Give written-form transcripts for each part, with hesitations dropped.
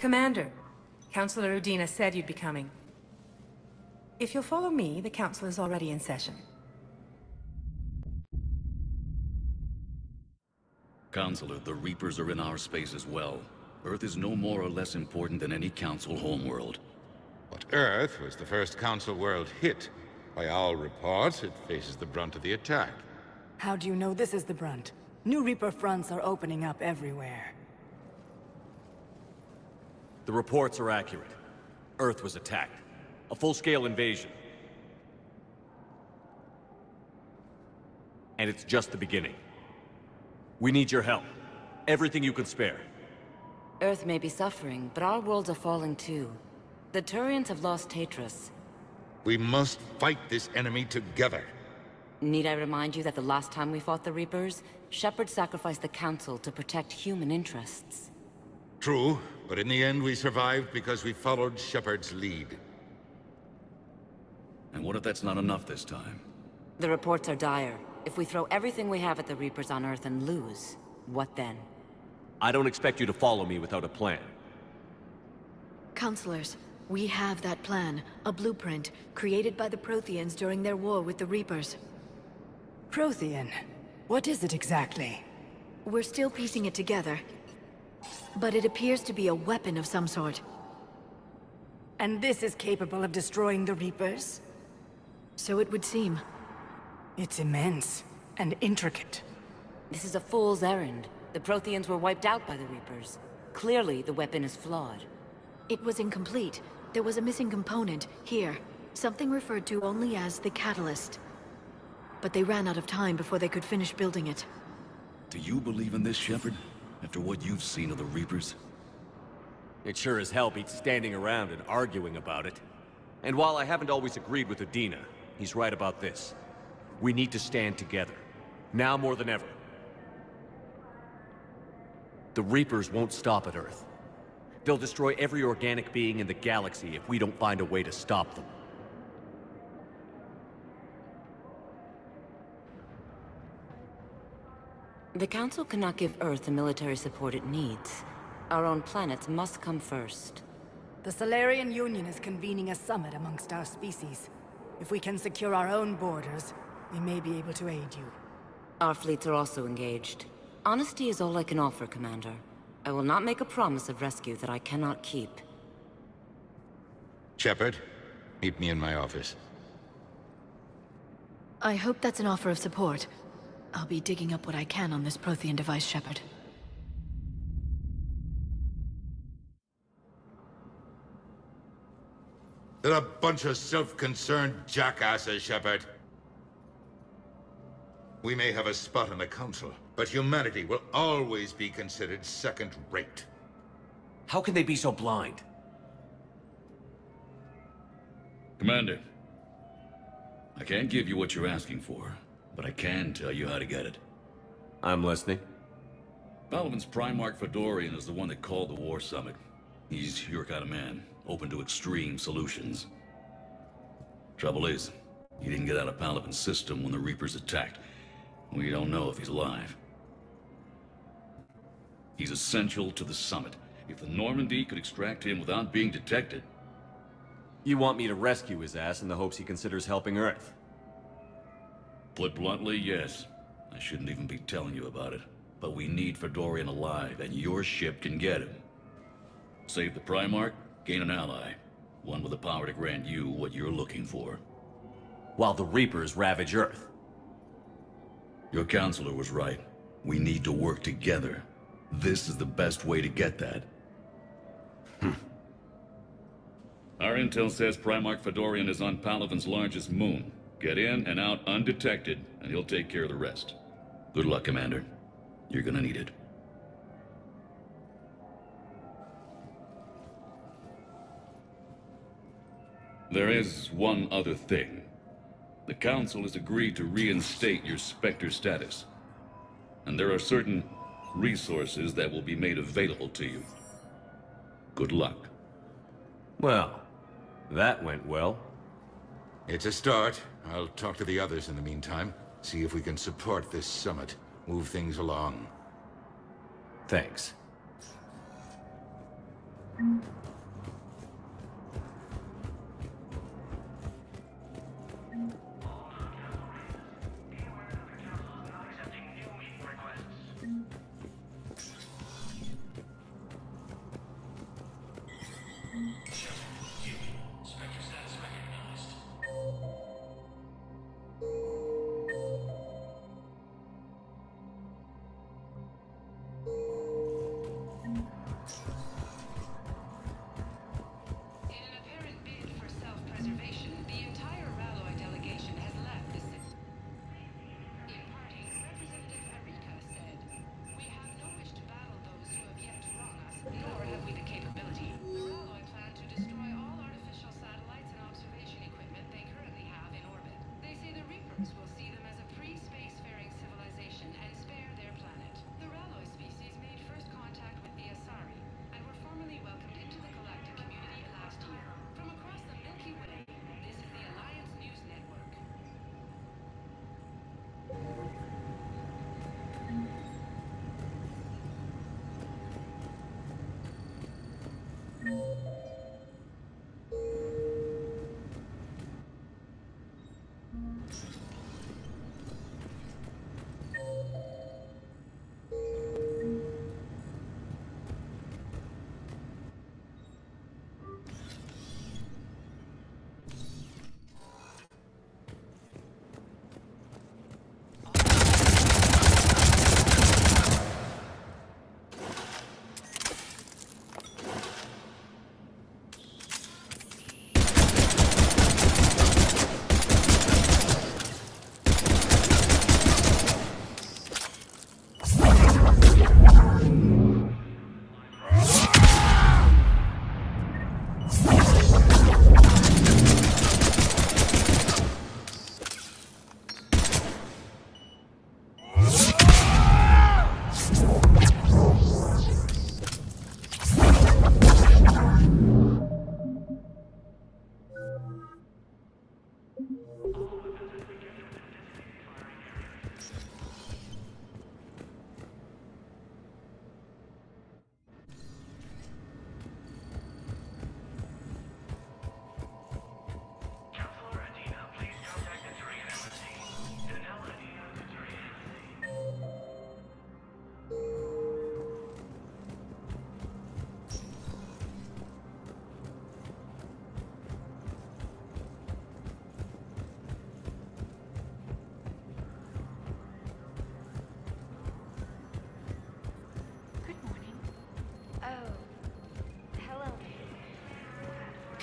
Commander, Councilor Udina said you'd be coming. If you'll follow me, the Council is already in session. Counselor, the Reapers are in our space as well. Earth is no more or less important than any Council homeworld. But Earth was the first Council world hit. By all reports, it faces the brunt of the attack. How do you know this is the brunt? New Reaper fronts are opening up everywhere. The reports are accurate. Earth was attacked. A full-scale invasion. And it's just the beginning. We need your help. Everything you can spare. Earth may be suffering, but our worlds are falling too. The Turians have lost Tatris. We must fight this enemy together. Need I remind you that the last time we fought the Reapers, Shepard sacrificed the Council to protect human interests? True, but in the end we survived because we followed Shepard's lead. And what if that's not enough this time? The reports are dire. If we throw everything we have at the Reapers on Earth and lose, what then? I don't expect you to follow me without a plan. Counselors, we have that plan. A blueprint, created by the Protheans during their war with the Reapers. Prothean? What is it exactly? We're still piecing it together. But it appears to be a weapon of some sort. And this is capable of destroying the Reapers? So it would seem. It's immense and intricate. This is a fool's errand. The Protheans were wiped out by the Reapers. Clearly, the weapon is flawed. It was incomplete. There was a missing component, here. Something referred to only as the catalyst. But they ran out of time before they could finish building it. Do you believe in this, Shepard? After what you've seen of the Reapers? It sure as hell beats standing around and arguing about it. And while I haven't always agreed with Udina, he's right about this. We need to stand together. Now more than ever. The Reapers won't stop at Earth. They'll destroy every organic being in the galaxy if we don't find a way to stop them. The Council cannot give Earth the military support it needs. Our own planets must come first. The Solarian Union is convening a summit amongst our species. If we can secure our own borders, we may be able to aid you. Our fleets are also engaged. Honesty is all I can offer, Commander. I will not make a promise of rescue that I cannot keep. Shepard, meet me in my office. I hope that's an offer of support. I'll be digging up what I can on this Prothean device, Shepard. They're a bunch of self-concerned jackasses, Shepard. We may have a spot in the Council, but humanity will always be considered second-rate. How can they be so blind? Commander, I can't give you what you're asking for, but I can tell you how to get it. I'm listening. Palaven's Primarch Fedorian is the one that called the War Summit. He's your kind of man, open to extreme solutions. Trouble is, he didn't get out of Palaven's system when the Reapers attacked. We don't know if he's alive. He's essential to the summit. If the Normandy could extract him without being detected... You want me to rescue his ass in the hopes he considers helping Earth? Put bluntly, yes. I shouldn't even be telling you about it. But we need Fedorian alive, and your ship can get him. Save the Primarch, gain an ally. One with the power to grant you what you're looking for. While the Reapers ravage Earth. Your counselor was right. We need to work together. This is the best way to get that. Our intel says Primarch Fedorian is on Palaven's largest moon. Get in and out undetected, and he'll take care of the rest. Good luck, Commander. You're gonna need it. There is one other thing. The Council has agreed to reinstate your Spectre status. And there are certain resources that will be made available to you. Good luck. Well, that went well. It's a start. I'll talk to the others in the meantime. See if we can support this summit. Move things along. Thanks.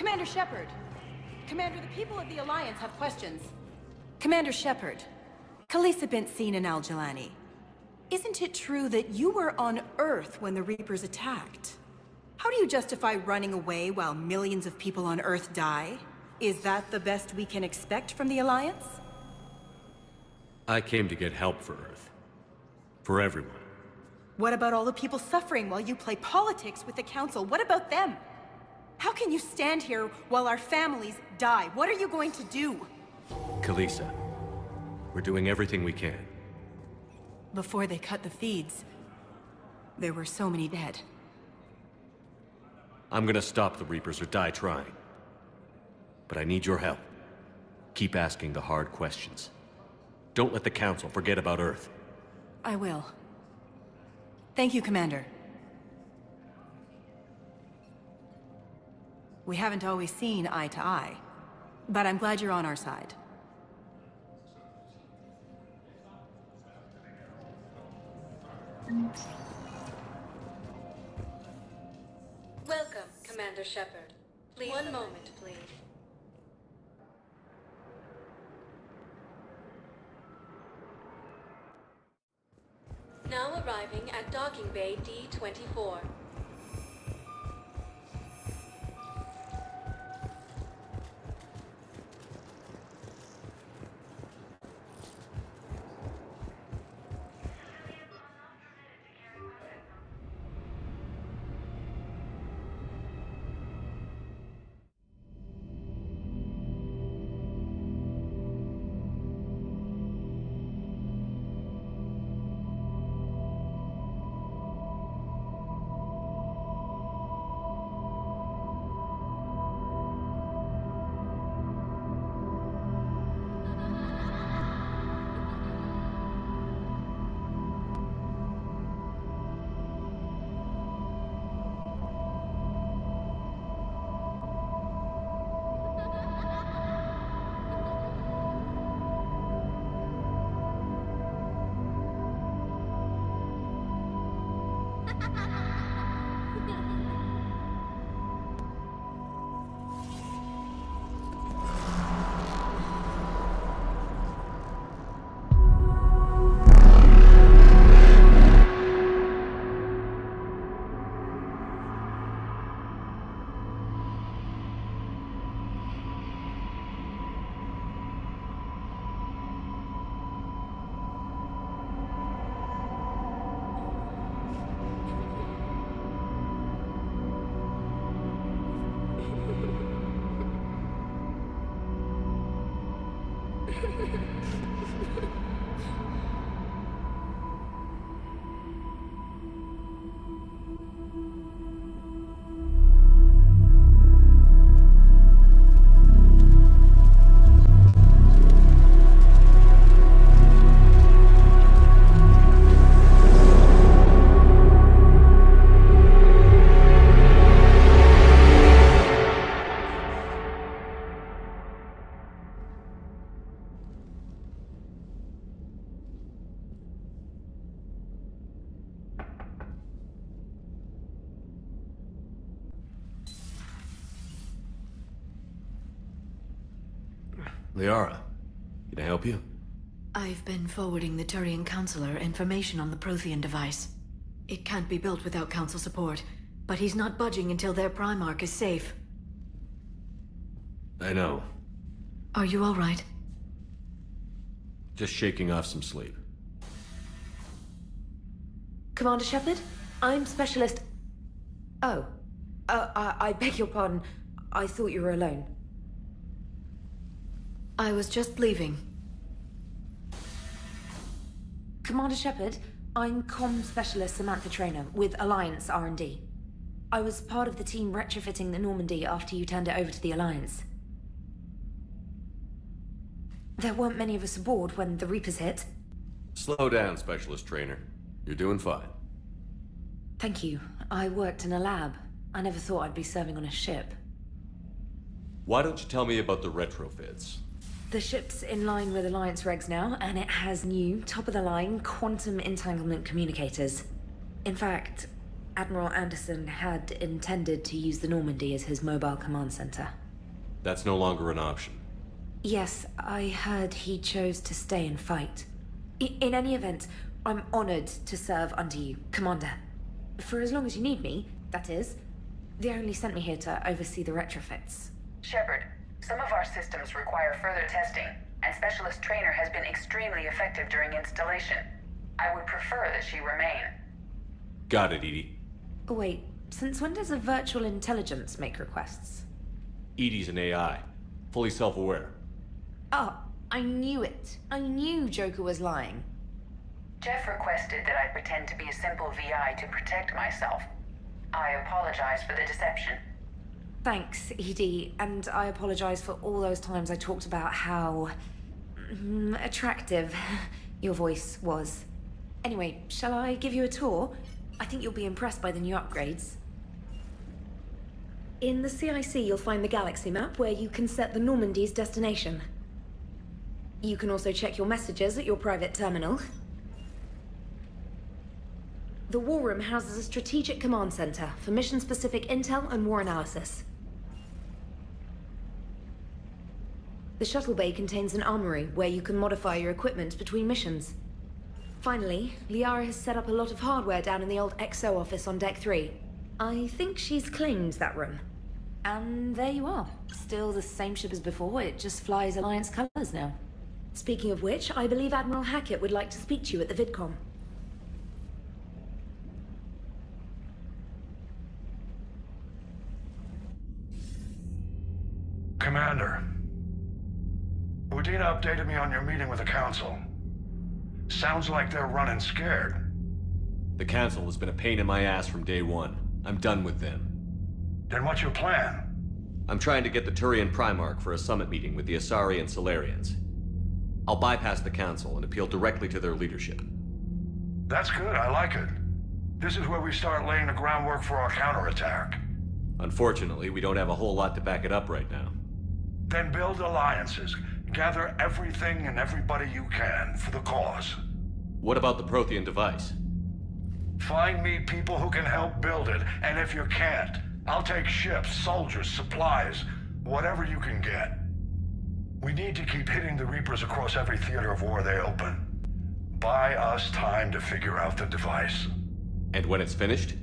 Commander Shepard! Commander, the people of the Alliance have questions. Commander Shepard, Khalisah bint Sin and Al-Jalani. Isn't it true that you were on Earth when the Reapers attacked? How do you justify running away while millions of people on Earth die? Is that the best we can expect from the Alliance? I came to get help for Earth. For everyone. What about all the people suffering while you play politics with the Council? What about them? How can you stand here while our families die? What are you going to do? Khalisah, we're doing everything we can. Before they cut the feeds, there were so many dead. I'm gonna stop the Reapers or die trying. But I need your help. Keep asking the hard questions. Don't let the Council forget about Earth. I will. Thank you, Commander. We haven't always seen eye to eye, but I'm glad you're on our side. Welcome, Commander Shepard. Please, one moment, please. Now arriving at Docking Bay D-24. Liara, can I help you? I've been forwarding the Turian Counselor information on the Prothean device. It can't be built without Council support, but he's not budging until their Primarch is safe. I know. Are you all right? Just shaking off some sleep. Commander Shepard, I'm Specialist... Oh. I beg your pardon. I thought you were alone. I was just leaving. Commander Shepard, I'm Comm Specialist Samantha Traynor with Alliance R&D. I was part of the team retrofitting the Normandy after you turned it over to the Alliance. There weren't many of us aboard when the Reapers hit. Slow down, Specialist Trainer. You're doing fine. Thank you. I worked in a lab. I never thought I'd be serving on a ship. Why don't you tell me about the retrofits? The ship's in line with Alliance regs now, and it has new, top-of-the-line, quantum entanglement communicators. In fact, Admiral Anderson had intended to use the Normandy as his mobile command center. That's no longer an option. Yes, I heard he chose to stay and fight. In any event, I'm honored to serve under you, Commander. For as long as you need me, that is. They only sent me here to oversee the retrofits. Shepard, some of our systems require further testing, and Specialist Trainer has been extremely effective during installation. I would prefer that she remain. Got it, EDI. Wait, since when does a virtual intelligence make requests? EDI's an AI, fully self-aware. Oh, I knew it. I knew Joker was lying. Jeff requested that I pretend to be a simple VI to protect myself. I apologize for the deception. Thanks, ED, and I apologize for all those times I talked about how... attractive your voice was. Anyway, shall I give you a tour? I think you'll be impressed by the new upgrades. In the CIC, you'll find the galaxy map where you can set the Normandy's destination. You can also check your messages at your private terminal. The War Room houses a strategic command center for mission-specific intel and war analysis. The shuttle bay contains an armory where you can modify your equipment between missions. Finally, Liara has set up a lot of hardware down in the old XO office on Deck 3. I think she's claimed that room. And there you are. Still the same ship as before, it just flies Alliance colors now. Speaking of which, I believe Admiral Hackett would like to speak to you at the VidCom. Commander, Udina updated me on your meeting with the Council. Sounds like they're running scared. The Council has been a pain in my ass from day one. I'm done with them. Then what's your plan? I'm trying to get the Turian Primarch for a summit meeting with the Asari and Solarians. I'll bypass the Council and appeal directly to their leadership. That's good, I like it. This is where we start laying the groundwork for our counterattack. Unfortunately, we don't have a whole lot to back it up right now. Then build alliances. Gather everything and everybody you can for the cause. What about the Prothean device? Find me people who can help build it, and if you can't, I'll take ships, soldiers, supplies, whatever you can get. We need to keep hitting the Reapers across every theater of war they open. Buy us time to figure out the device. And when it's finished?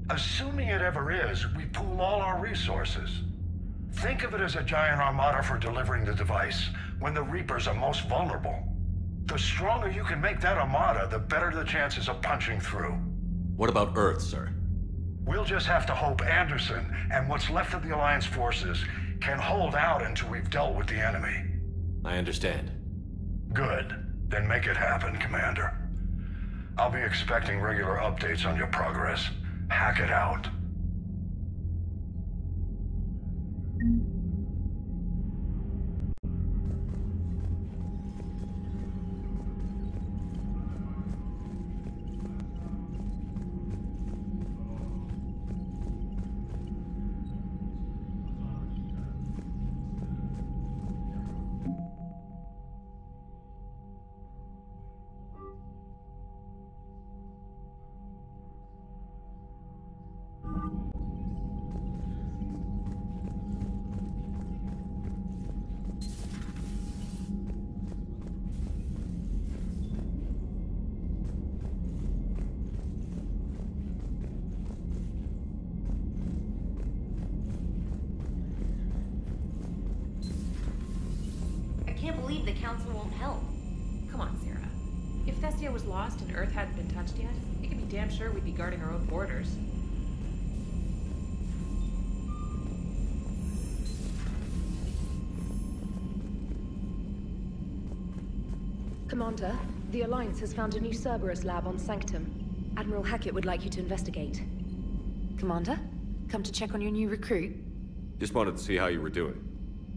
Assuming it ever is, we pool all our resources. Think of it as a giant armada for delivering the device when the Reapers are most vulnerable. The stronger you can make that armada, the better the chances of punching through. What about Earth, sir? We'll just have to hope Anderson and what's left of the Alliance forces can hold out until we've dealt with the enemy. I understand. Good. Then make it happen, Commander. I'll be expecting regular updates on your progress. Hack it out. I can't believe the Council won't help. Come on, Sarah. If Thessia was lost and Earth hadn't been touched yet, we can be damn sure we'd be guarding our own borders. Commander, the Alliance has found a new Cerberus lab on Sanctum. Admiral Hackett would like you to investigate. Commander, come to check on your new recruit? Just wanted to see how you were doing.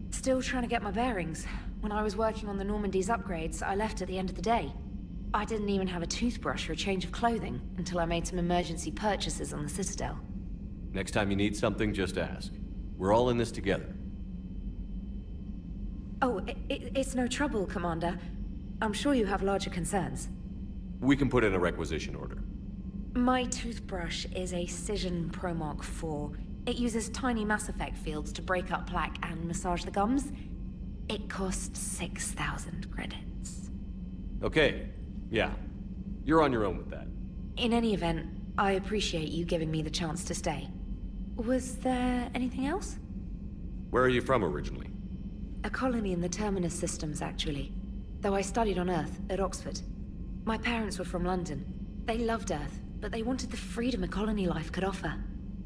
Still trying to get my bearings. When I was working on the Normandy's upgrades, I left at the end of the day. I didn't even have a toothbrush or a change of clothing until I made some emergency purchases on the Citadel. Next time you need something, just ask. We're all in this together. Oh, it's no trouble, Commander. I'm sure you have larger concerns. We can put in a requisition order. My toothbrush is a Cision Pro Mark IV. It uses tiny Mass Effect fields to break up plaque and massage the gums. It costs 6,000 credits. Okay, yeah. You're on your own with that. In any event, I appreciate you giving me the chance to stay. Was there anything else? Where are you from originally? A colony in the Terminus systems, actually. Though I studied on Earth, at Oxford. My parents were from London. They loved Earth, but they wanted the freedom a colony life could offer.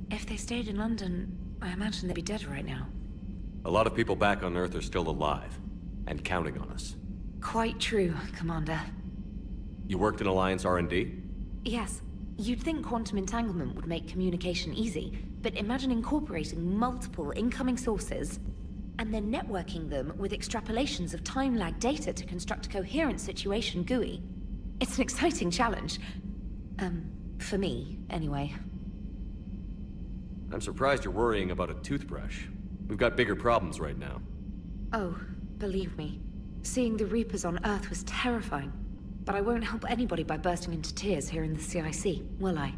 If they stayed in London, I imagine they'd be dead right now. A lot of people back on Earth are still alive, and counting on us. Quite true, Commander. You worked in Alliance R&D? Yes. You'd think quantum entanglement would make communication easy, but imagine incorporating multiple incoming sources, and then networking them with extrapolations of time-lag data to construct a coherent situation GUI. It's an exciting challenge. For me, anyway. I'm surprised you're worrying about a toothbrush. We've got bigger problems right now. Oh, believe me. Seeing the Reapers on Earth was terrifying. But I won't help anybody by bursting into tears here in the CIC, will I?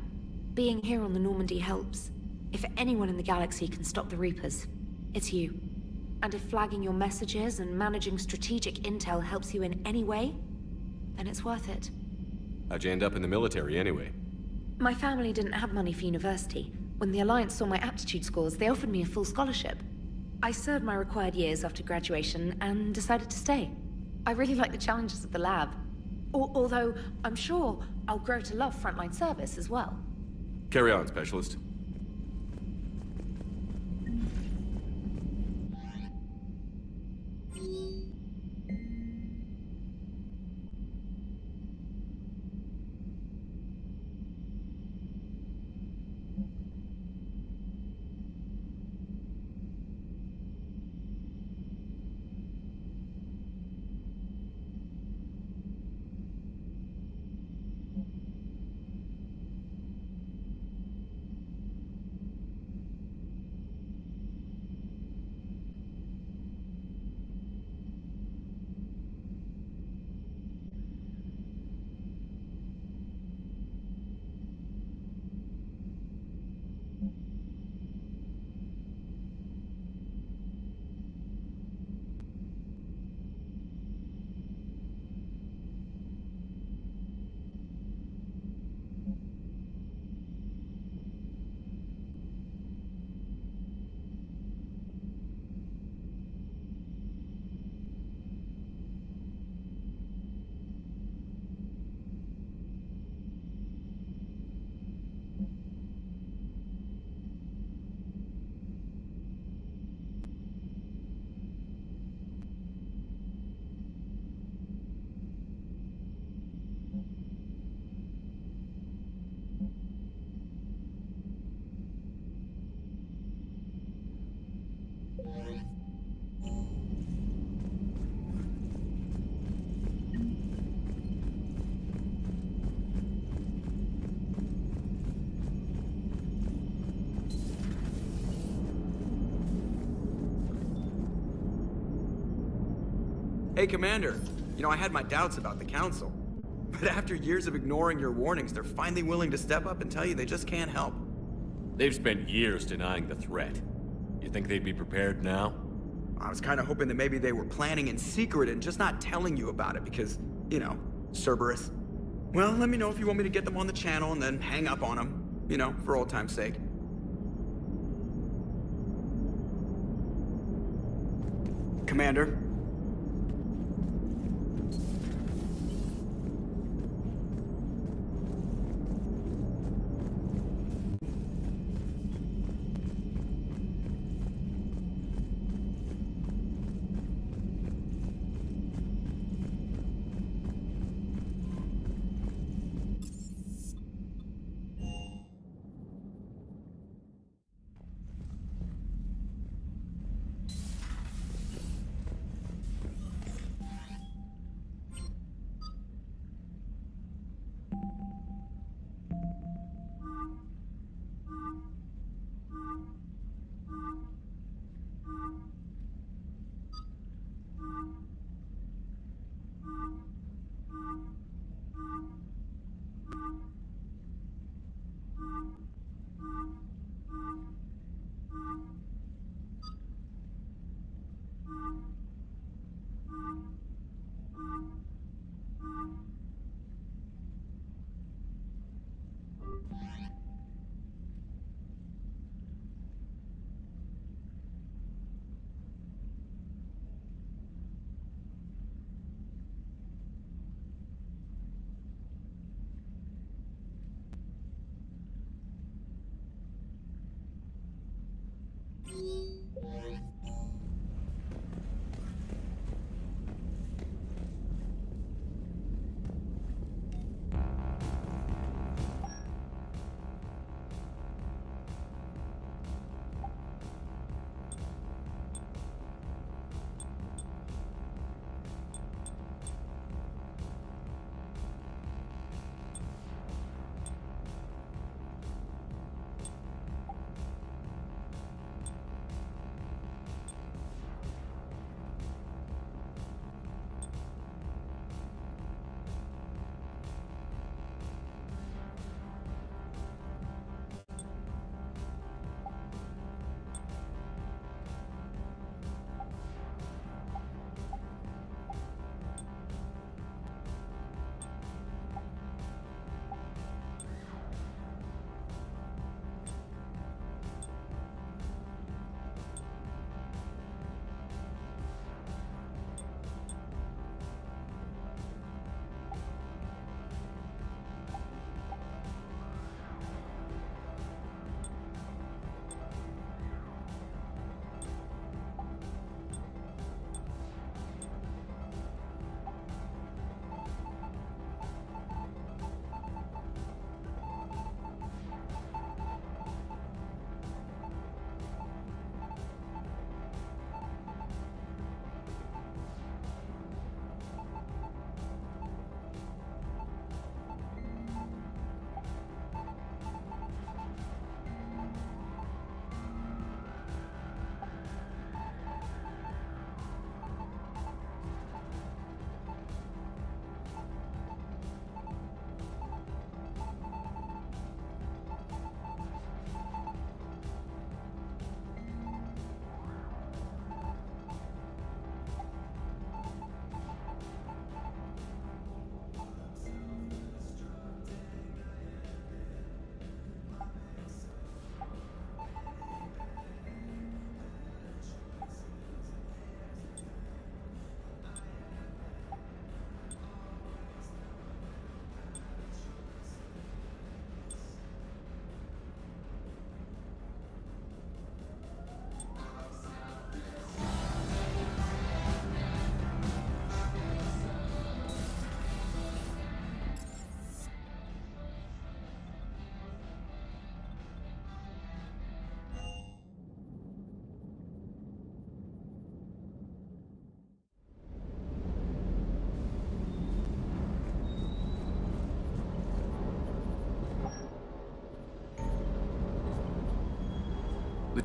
Being here on the Normandy helps. If anyone in the galaxy can stop the Reapers, it's you. And if flagging your messages and managing strategic intel helps you in any way, then it's worth it. How'd you end up in the military anyway? My family didn't have money for university. When the Alliance saw my aptitude scores, they offered me a full scholarship. I served my required years after graduation and decided to stay. I really like the challenges of the lab. Although, I'm sure I'll grow to love frontline service as well. Carry on, Specialist. Hey, Commander. You know, I had my doubts about the Council. But after years of ignoring your warnings, they're finally willing to step up and tell you they just can't help. They've spent years denying the threat. You think they'd be prepared now? I was kind of hoping that maybe they were planning in secret and just not telling you about it because, you know, Cerberus. Well, let me know if you want me to get them on the channel and then hang up on them. You know, for old time's sake. Commander?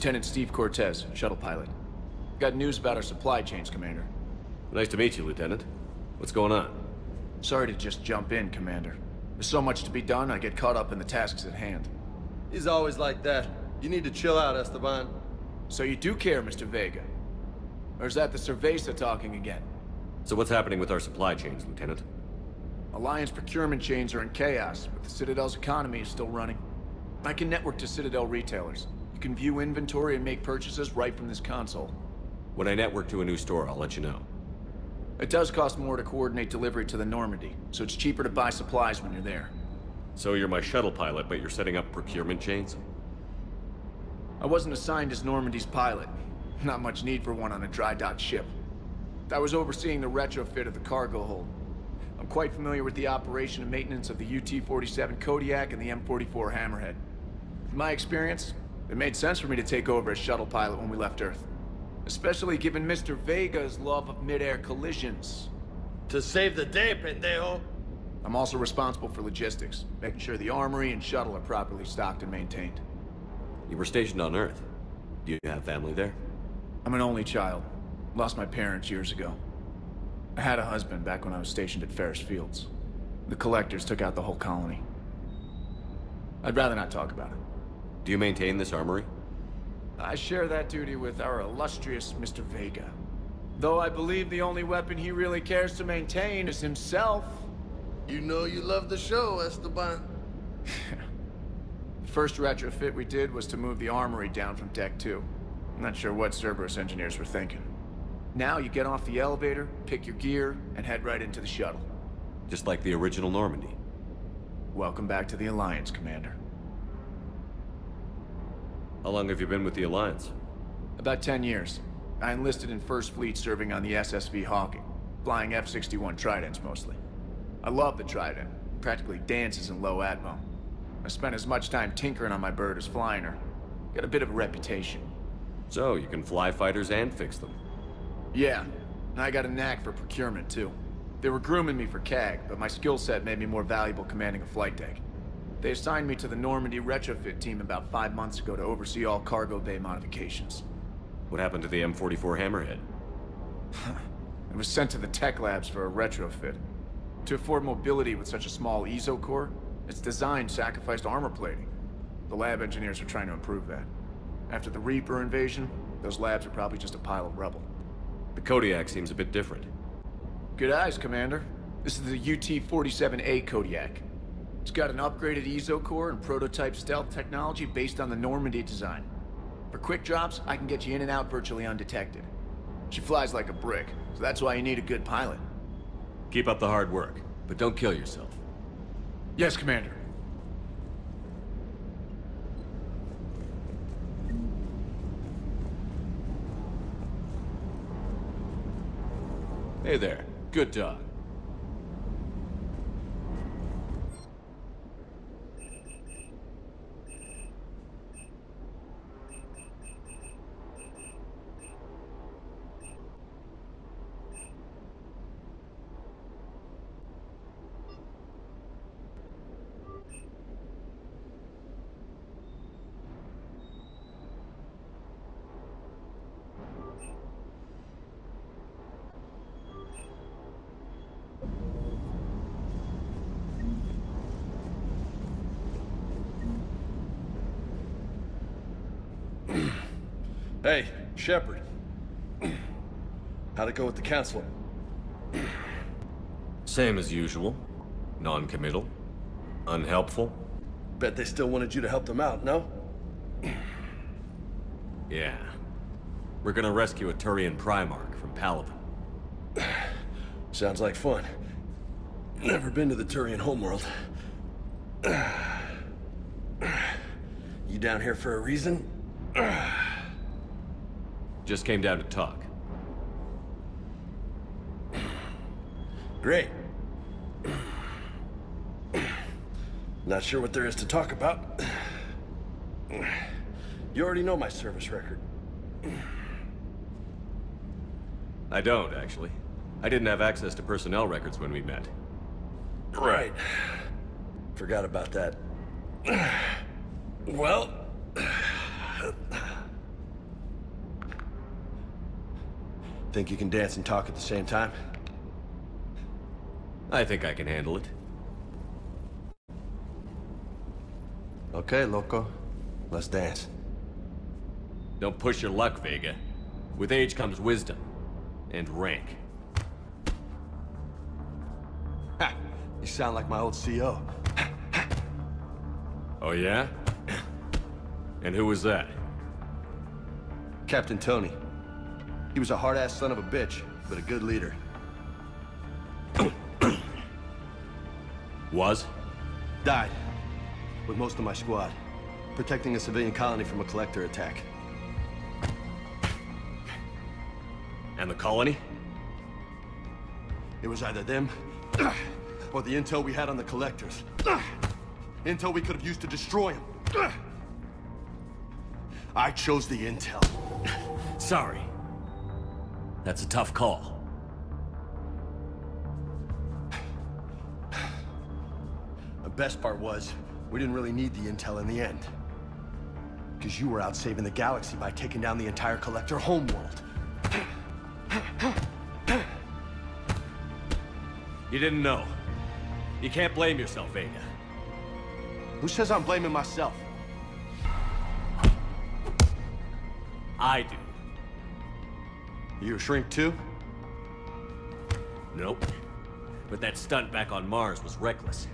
Lieutenant Steve Cortez, shuttle pilot. Got news about our supply chains, Commander. Nice to meet you, Lieutenant. What's going on? Sorry to just jump in, Commander. There's so much to be done, I get caught up in the tasks at hand. He's always like that. You need to chill out, Esteban. So you do care, Mr. Vega? Or is that the Cerveza talking again? So what's happening with our supply chains, Lieutenant? Alliance procurement chains are in chaos, but the Citadel's economy is still running. I can network to Citadel retailers. You can view inventory and make purchases right from this console. When I network to a new store, I'll let you know. It does cost more to coordinate delivery to the Normandy, so it's cheaper to buy supplies when you're there. So you're my shuttle pilot, but you're setting up procurement chains? I wasn't assigned as Normandy's pilot. Not much need for one on a dry dock ship. I was overseeing the retrofit of the cargo hold. I'm quite familiar with the operation and maintenance of the UT-47 Kodiak and the M44 Hammerhead. In my experience, it made sense for me to take over as shuttle pilot when we left Earth. Especially given Mr. Vega's love of mid-air collisions. To save the day, pendejo! I'm also responsible for logistics, making sure the armory and shuttle are properly stocked and maintained. You were stationed on Earth. Do you have family there? I'm an only child. Lost my parents years ago. I had a husband back when I was stationed at Ferris Fields. The Collectors took out the whole colony. I'd rather not talk about it. Do you maintain this armory? I share that duty with our illustrious Mr. Vega. Though I believe the only weapon he really cares to maintain is himself. You know you love the show, Esteban. The first retrofit we did was to move the armory down from Deck 2. I'm not sure what Cerberus engineers were thinking. Now you get off the elevator, pick your gear, and head right into the shuttle. Just like the original Normandy. Welcome back to the Alliance, Commander. How long have you been with the Alliance? About 10 years. I enlisted in First Fleet serving on the SSV Hawking, flying F-61 Tridents mostly. I love the Trident. It practically dances in low atmo. I spent as much time tinkering on my bird as flying her. Got a bit of a reputation. So, you can fly fighters and fix them? Yeah, and I got a knack for procurement too. They were grooming me for CAG, but my skill set made me more valuable commanding a flight deck. They assigned me to the Normandy retrofit team about 5 months ago to oversee all cargo bay modifications. What happened to the M44 Hammerhead? It was sent to the tech labs for a retrofit. To afford mobility with such a small ESO core, its design sacrificed armor plating. The lab engineers are trying to improve that. After the Reaper invasion, those labs are probably just a pile of rubble. The Kodiak seems a bit different. Good eyes, Commander. This is the UT-47A Kodiak. It's got an upgraded ESO core and prototype stealth technology based on the Normandy design. For quick drops, I can get you in and out virtually undetected. She flies like a brick, so that's why you need a good pilot. Keep up the hard work, but don't kill yourself. Yes, Commander. Hey there. Good dog. Hey, Shepard. How'd it go with the council? Same as usual. Non-committal. Unhelpful. Bet they still wanted you to help them out, no? Yeah. We're gonna rescue a Turian Primarch from Palaven. Sounds like fun. Never been to the Turian homeworld. You down here for a reason? Just came down to talk. Great. Not sure what there is to talk about. You already know my service record. I don't, actually. I didn't have access to personnel records when we met. Right. Forgot about that. Well... Think you can dance and talk at the same time? I think I can handle it. Okay, loco. Let's dance. Don't push your luck, Vega. With age comes wisdom. And rank. Ha! You sound like my old CO. Oh yeah? And who was that? Captain Tony. He was a hard-ass son of a bitch, but a good leader. Was? Died. With most of my squad. Protecting a civilian colony from a collector attack. And the colony? It was either them, or the intel we had on the collectors. Intel we could have used to destroy them. I chose the intel. Sorry. That's a tough call. The best part was, we didn't really need the intel in the end. Because you were out saving the galaxy by taking down the entire collector homeworld. You didn't know. You can't blame yourself, Vega. Who says I'm blaming myself? I do. You a shrink too? Nope. But that stunt back on Mars was reckless.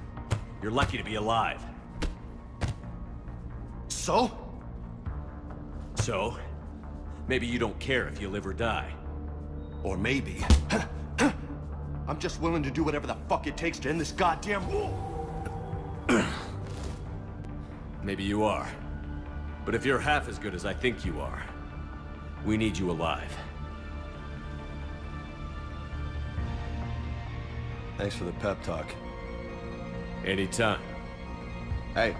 You're lucky to be alive. So? So? Maybe you don't care if you live or die. Or maybe... I'm just willing to do whatever the fuck it takes to end this goddamn war. Maybe you are. But if you're half as good as I think you are, we need you alive. Thanks for the pep talk. Anytime. Hey,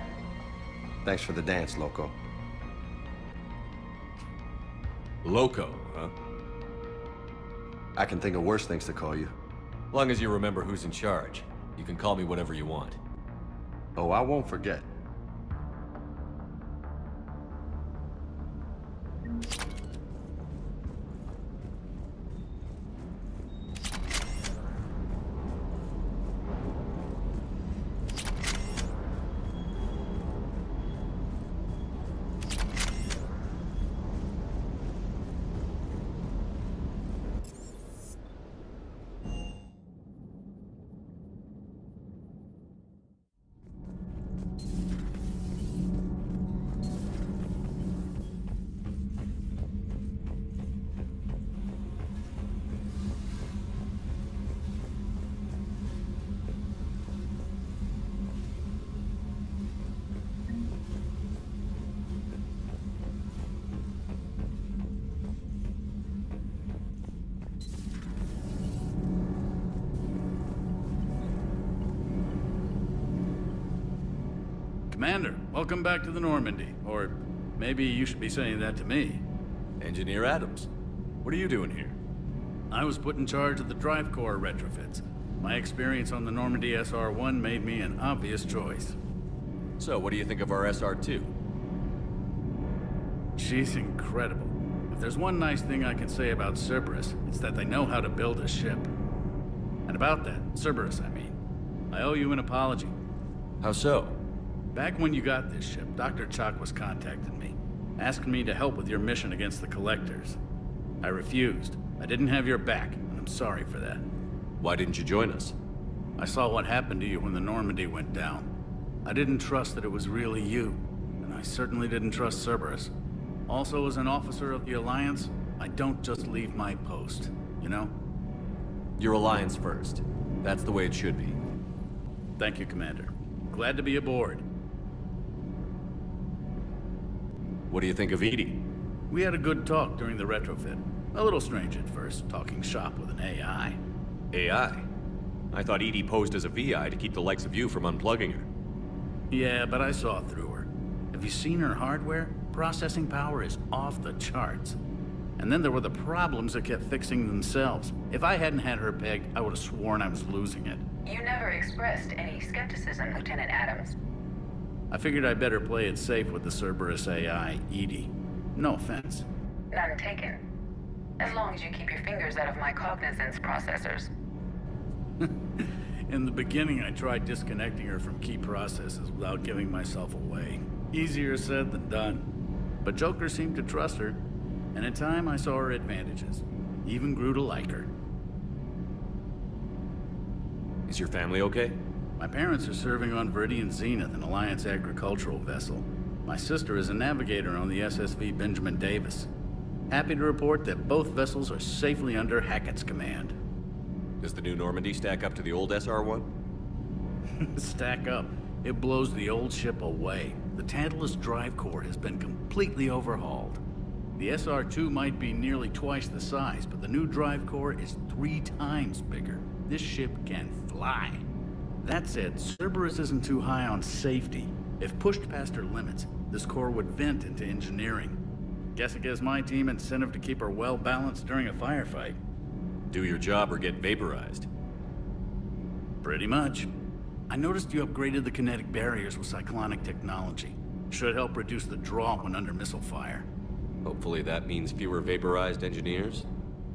thanks for the dance, loco. Loco, huh? I can think of worse things to call you. Long as you remember who's in charge, you can call me whatever you want. Oh, I won't forget. Commander, welcome back to the Normandy. Or maybe you should be saying that to me. Engineer Adams, what are you doing here? I was put in charge of the drive core retrofits. My experience on the Normandy SR-1 made me an obvious choice. So, what do you think of our SR-2? She's incredible. If there's one nice thing I can say about Cerberus, it's that they know how to build a ship. And about that, Cerberus, I mean, I owe you an apology. How so? Back when you got this ship, Dr. Chalk was contacting me, asking me to help with your mission against the Collectors. I refused. I didn't have your back, and I'm sorry for that. Why didn't you join us? I saw what happened to you when the Normandy went down. I didn't trust that it was really you, and I certainly didn't trust Cerberus. Also, as an officer of the Alliance, I don't just leave my post, you know? Your Alliance first. That's the way it should be. Thank you, Commander. Glad to be aboard. What do you think of Edie? We had a good talk during the retrofit. A little strange at first, talking shop with an AI. AI? I thought Edie posed as a VI to keep the likes of you from unplugging her. Yeah, but I saw through her. Have you seen her hardware? Processing power is off the charts. And then there were the problems that kept fixing themselves. If I hadn't had her pegged, I would have sworn I was losing it. You never expressed any skepticism, Lieutenant Adams. I figured I'd better play it safe with the Cerberus AI, Edie. No offense. None taken. as long as you keep your fingers out of my cognizance processors. In the beginning, I tried disconnecting her from key processes without giving myself away. Easier said than done. But Joker seemed to trust her, and in time I saw her advantages. Even grew to like her. Is your family okay? My parents are serving on Viridian Zenith, an Alliance agricultural vessel. My sister is a navigator on the SSV Benjamin Davis. Happy to report that both vessels are safely under Hackett's command. Does the new Normandy stack up to the old SR-1? Stack up. It blows the old ship away. The Tantalus drive core has been completely overhauled. The SR-2 might be nearly twice the size, but the new drive core is 3 times bigger. This ship can fly. That said, Cerberus isn't too high on safety. If pushed past her limits, this core would vent into engineering. Guess it gives my team incentive to keep her well-balanced during a firefight. Do your job or get vaporized. Pretty much. I noticed you upgraded the kinetic barriers with cyclonic technology. Should help reduce the draw when under missile fire. Hopefully that means fewer vaporized engineers?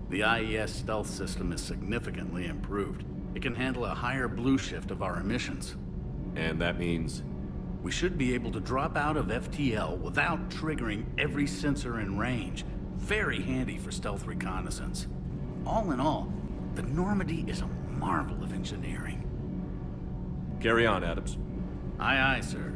The IES stealth system is significantly improved. It can handle a higher blue shift of our emissions. And that means? We should be able to drop out of FTL without triggering every sensor in range. Very handy for stealth reconnaissance. All in all, the Normandy is a marvel of engineering. Carry on, Adams. Aye, aye, sir.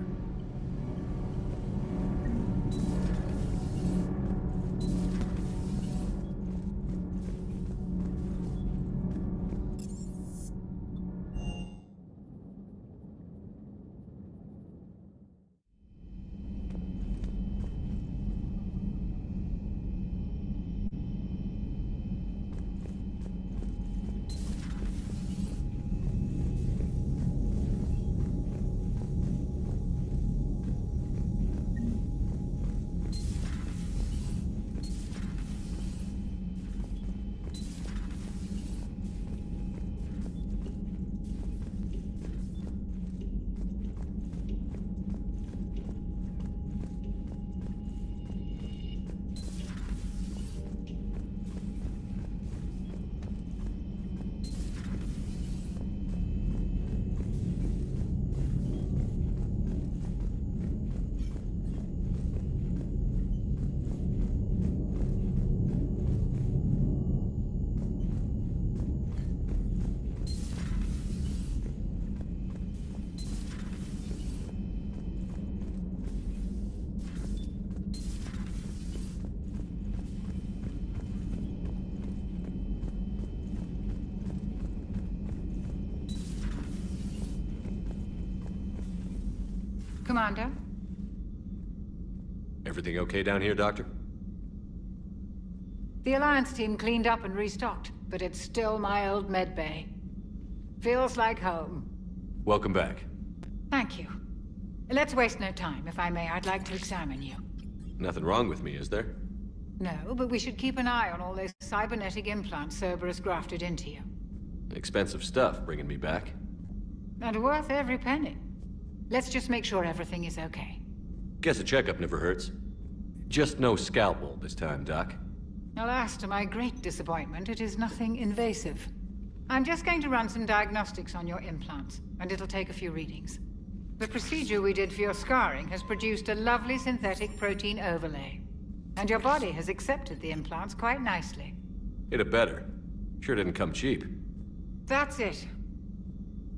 Commander? Everything okay down here, Doctor? The Alliance team cleaned up and restocked, but it's still my old medbay. Feels like home. Welcome back. Thank you. Let's waste no time. If I may, I'd like to examine you. Nothing wrong with me, is there? No, but we should keep an eye on all those cybernetic implants Cerberus grafted into you. Expensive stuff bringing me back. And worth every penny. Let's just make sure everything is okay. Guess a checkup never hurts. Just no scalpel this time, Doc. Alas, to my great disappointment, it is nothing invasive. I'm just going to run some diagnostics on your implants, and it'll take a few readings. The procedure we did for your scarring has produced a lovely synthetic protein overlay. And your body has accepted the implants quite nicely. It had better. Sure didn't come cheap. That's it.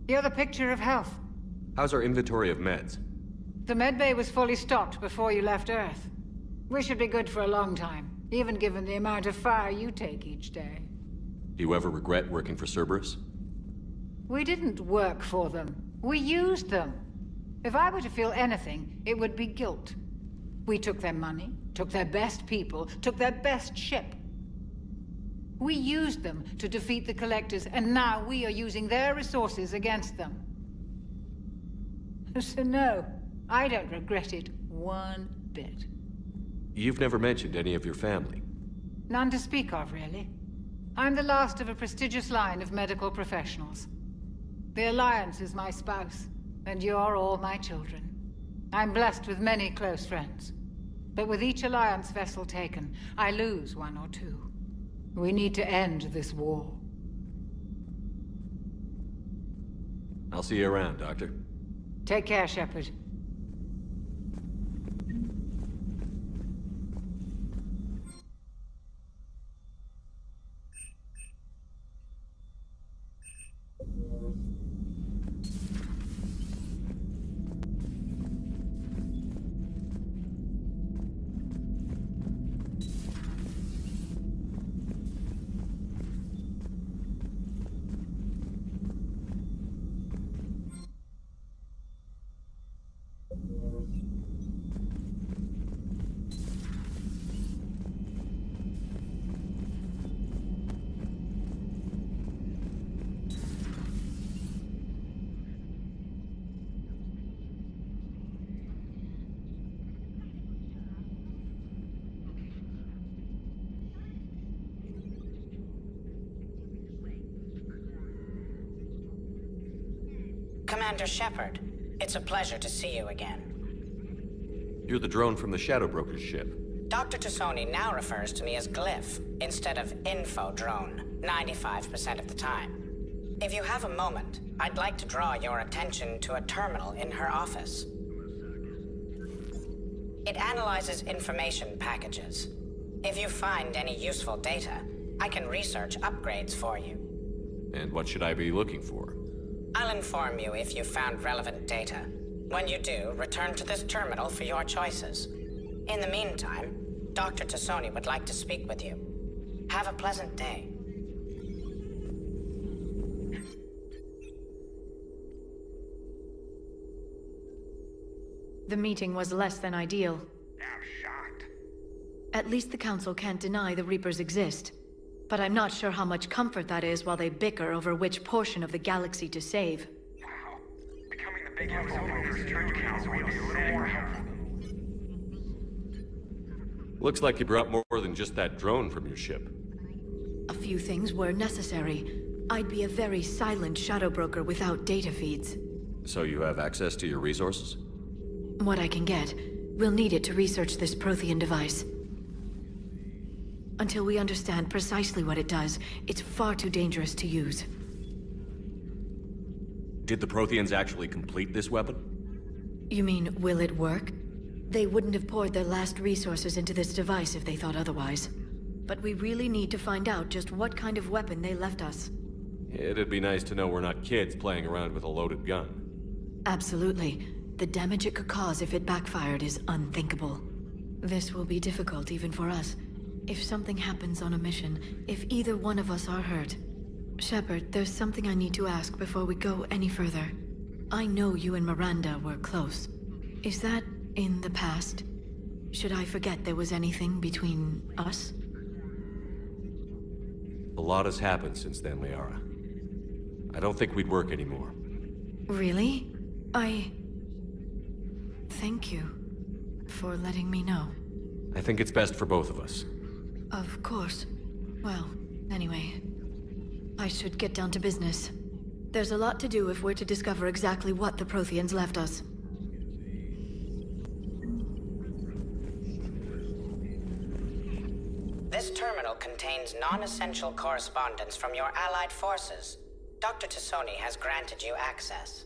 You're the picture of health. How's our inventory of meds? The medbay was fully stocked before you left Earth. We should be good for a long time, even given the amount of fire you take each day. Do you ever regret working for Cerberus? We didn't work for them. We used them. If I were to feel anything, it would be guilt. We took their money, took their best people, took their best ship. We used them to defeat the Collectors, and now we are using their resources against them. So no, I don't regret it one bit. You've never mentioned any of your family. None to speak of, really. I'm the last of a prestigious line of medical professionals. The Alliance is my spouse, and you're all my children. I'm blessed with many close friends. But with each Alliance vessel taken, I lose one or two. We need to end this war. I'll see you around, Doctor. Take care, Shepard. Commander Shepard, it's a pleasure to see you again. You're the drone from the Shadow Broker's ship. Dr. Tassoni now refers to me as Glyph instead of Info Drone, 95% of the time. If you have a moment, I'd like to draw your attention to a terminal in her office. It analyzes information packages. If you find any useful data, I can research upgrades for you. And what should I be looking for? I'll inform you if you've found relevant data. When you do, return to this terminal for your choices. In the meantime, Dr. Tassoni would like to speak with you. Have a pleasant day. The meeting was less than ideal. I'm shocked. At least the Council can't deny the Reapers exist. But I'm not sure how much comfort that is while they bicker over which portion of the galaxy to save. Wow. Becoming the big info broker's church council would be a little more helpful. Looks like you brought more than just that drone from your ship. A few things were necessary. I'd be a very silent shadow broker without data feeds. So you have access to your resources? What I can get. We'll need it to research this Prothean device. Until we understand precisely what it does, it's far too dangerous to use. Did the Protheans actually complete this weapon? You mean, will it work? They wouldn't have poured their last resources into this device if they thought otherwise. But we really need to find out just what kind of weapon they left us. It'd be nice to know we're not kids playing around with a loaded gun. Absolutely. The damage it could cause if it backfired is unthinkable. This will be difficult even for us. If something happens on a mission, if either one of us are hurt. Shepard, there's something I need to ask before we go any further. I know you and Miranda were close. Is that in the past? Should I forget there was anything between us? A lot has happened since then, Liara. I don't think we'd work anymore. Really? Thank you for letting me know. I think it's best for both of us. Of course. Well, anyway, I should get down to business. There's a lot to do if we're to discover exactly what the Protheans left us. This terminal contains non-essential correspondence from your allied forces. Dr. Tassoni has granted you access.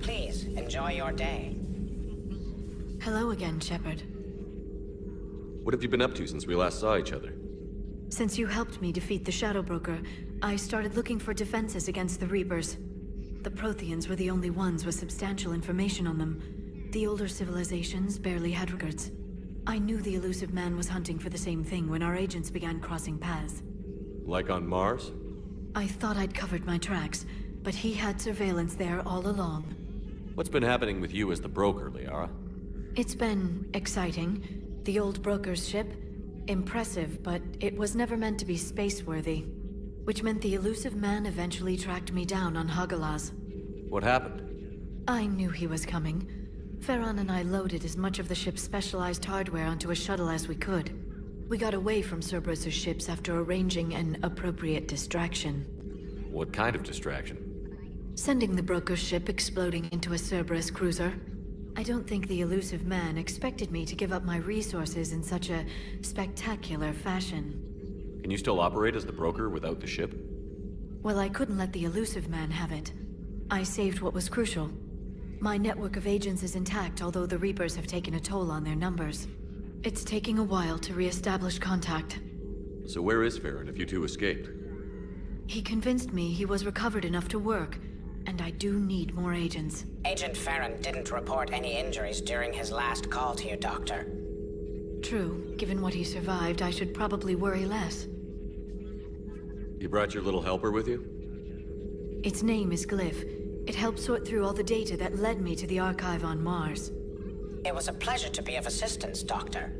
Please, enjoy your day. Hello again, Shepard. What have you been up to since we last saw each other? Since you helped me defeat the Shadow Broker, I started looking for defenses against the Reapers. The Protheans were the only ones with substantial information on them. The older civilizations barely had records. I knew the elusive man was hunting for the same thing when our agents began crossing paths. Like on Mars? I thought I'd covered my tracks, but he had surveillance there all along. What's been happening with you as the broker, Liara? It's been exciting. The old broker's ship, impressive, but it was never meant to be space-worthy. Which meant the elusive man eventually tracked me down on Hagalaz. What happened? I knew he was coming. Farron and I loaded as much of the ship's specialized hardware onto a shuttle as we could. We got away from Cerberus's ships after arranging an appropriate distraction. What kind of distraction? Sending the broker's ship exploding into a Cerberus cruiser. I don't think the elusive man expected me to give up my resources in such a spectacular fashion. Can you still operate as the broker without the ship? Well, I couldn't let the elusive man have it. I saved what was crucial. My network of agents is intact, although the Reapers have taken a toll on their numbers. It's taking a while to re-establish contact. So where is Farron if you two escaped? He convinced me he was recovered enough to work, and I do need more agents. Agent Farron didn't report any injuries during his last call to you, Doctor. True. Given what he survived, I should probably worry less. You brought your little helper with you? Its name is Glyph. It helped sort through all the data that led me to the archive on Mars. It was a pleasure to be of assistance, Doctor.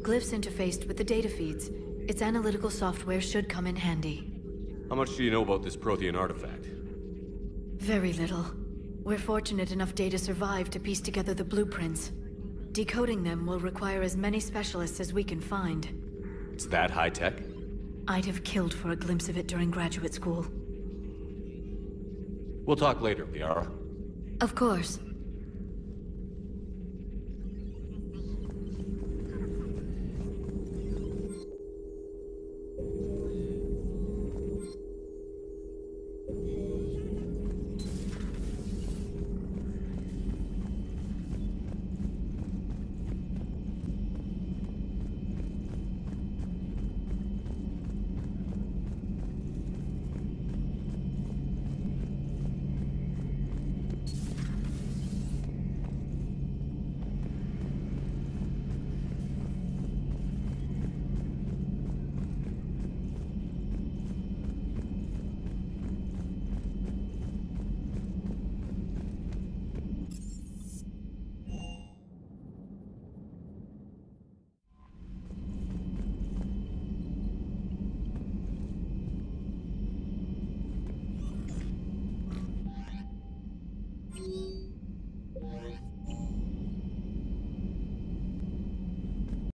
Glyph's interfaced with the data feeds. Its analytical software should come in handy. How much do you know about this Prothean artifact? Very little. We're fortunate enough data survived to piece together the blueprints. Decoding them will require as many specialists as we can find. It's that high-tech? I'd have killed for a glimpse of it during graduate school. We'll talk later, Liara. Of course.